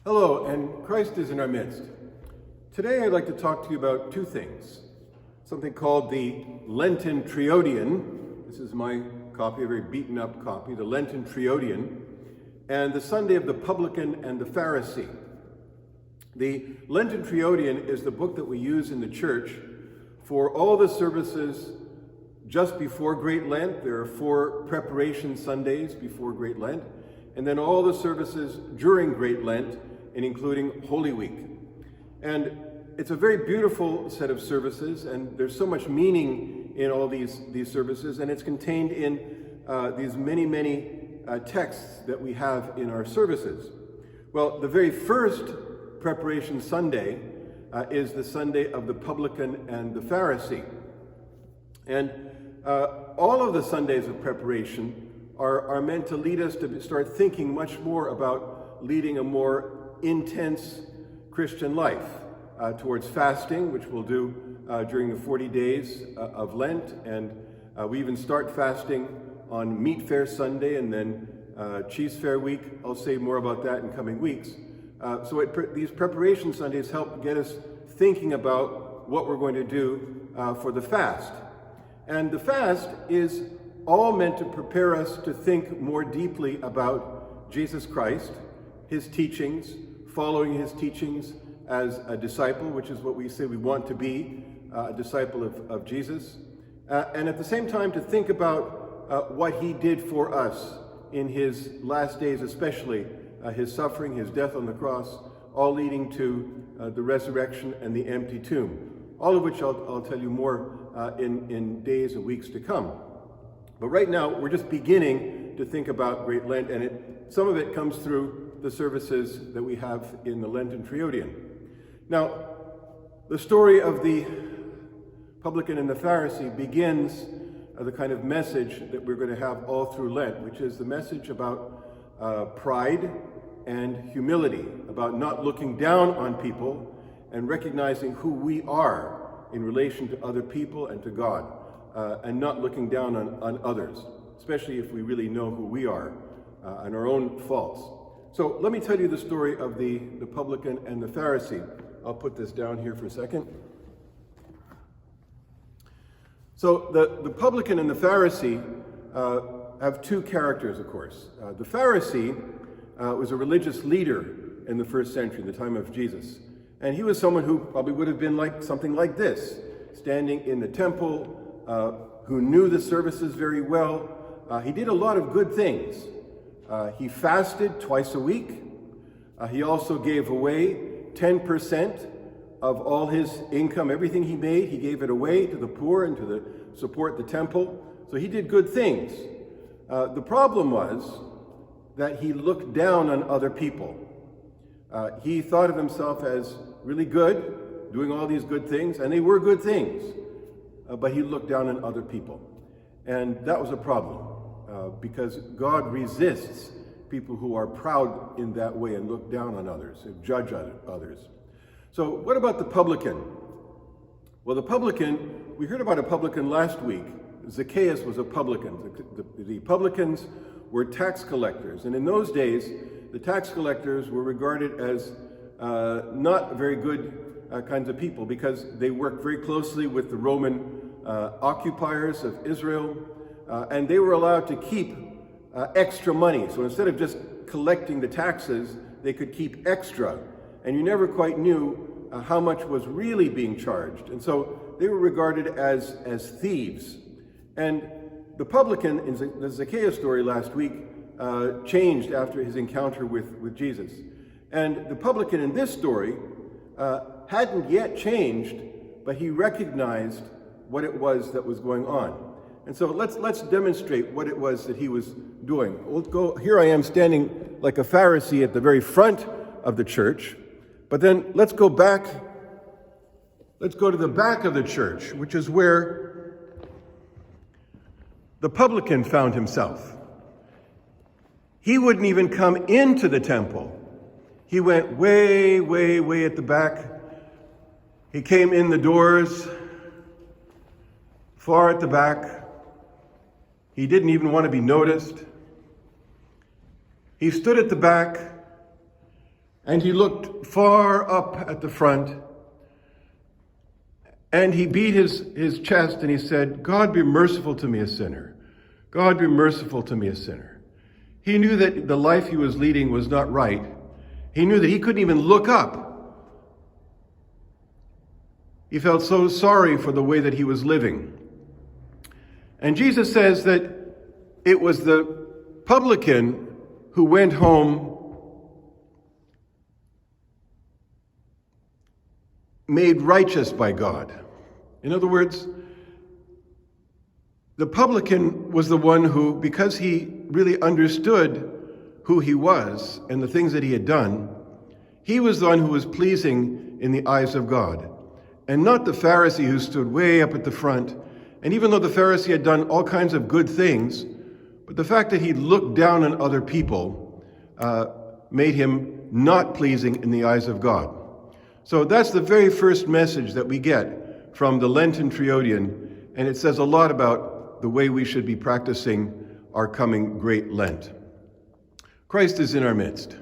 Hello, and Christ is in our midst. Today I'd like to talk to you about two things. Something called the Lenten Triodion. This is my copy, a very beaten up copy, the Lenten Triodion, and the Sunday of the Publican and the Pharisee. The Lenten Triodion is the book that we use in the church for all the services just before Great Lent. There are 4 preparation Sundays before Great Lent, and then all the services during Great Lent, and including Holy Week. And it's a very beautiful set of services, and there's so much meaning in all these services, and it's contained in these many texts that we have in our services. Well, the very first preparation Sunday is the Sunday of the Publican and the Pharisee. And all of the Sundays of preparation are meant to lead us to start thinking much more about leading a more intense Christian life towards fasting, which we'll do during the 40 days of Lent. And we even start fasting on Meat Fair Sunday and then Cheese Fair Week. I'll say more about that in coming weeks. These preparation Sundays help get us thinking about what we're going to do for the fast. And the fast is all meant to prepare us to think more deeply about Jesus Christ, his teachings, following his teachings as a disciple, which is what we say we want to be, a disciple of Jesus. And at the same time to think about what he did for us in his last days, especially his suffering, his death on the cross, all leading to the resurrection and the empty tomb. All of which I'll tell you more in days and weeks to come. But right now, we're just beginning to think about Great Lent, and some of it comes through the services that we have in the Lenten Triodion. Now, the story of the Publican and the Pharisee begins the kind of message that we're going to have all through Lent, which is the message about pride and humility, about not looking down on people and recognizing who we are in relation to other people and to God. And not looking down on others, especially if we really know who we are and our own faults. So let me tell you the story of the Publican and the Pharisee. I'll put this down here for a second. So the Publican and the Pharisee have two characters, of course. The Pharisee was a religious leader in the first century, in the time of Jesus. And he was someone who probably would have been like something like this, standing in the temple, who knew the services very well. He did a lot of good things. He fasted twice a week. He also gave away 10% of all his income, everything he made, he gave it away to the poor and to support the temple. So he did good things. The problem was that he looked down on other people. He thought of himself as really good, doing all these good things, and they were good things. But he looked down on other people. And that was a problem, because God resists people who are proud in that way and look down on others, and judge others. So what about the publican? Well, the publican, we heard about a publican last week. Zacchaeus was a publican. The publicans were tax collectors. And in those days, the tax collectors were regarded as not very good kinds of people, because they worked very closely with the Roman occupiers of Israel, and they were allowed to keep extra money. So instead of just collecting the taxes, they could keep extra, and you never quite knew how much was really being charged. And so they were regarded as thieves. And the publican in the Zacchaeus story last week changed after his encounter with Jesus. And the publican in this story hadn't yet changed, but he recognized what it was that was going on. And so let's demonstrate what it was that he was doing. Here I am standing like a Pharisee at the very front of the church, but then let's go back. Let's go to the back of the church, which is where the publican found himself. He wouldn't even come into the temple. He went way at the back. He came in the doors, far at the back. He didn't even want to be noticed. He stood at the back And he looked far up at the front, and he beat his chest and he said, God be merciful to me, a sinner. God be merciful to me, a sinner. He knew that the life he was leading was not right. He knew that he couldn't even look up. He felt so sorry for the way that he was living. And Jesus says that it was the publican who went home made righteous by God. In other words, the publican was the one who, because he really understood who he was and the things that he had done, he was the one who was pleasing in the eyes of God, and not the Pharisee who stood way up at the front. And even though the Pharisee had done all kinds of good things, but the fact that he looked down on other people made him not pleasing in the eyes of God. So that's the very first message that we get from the Lenten Triodion, and it says a lot about the way we should be practicing our coming Great Lent. Christ is in our midst.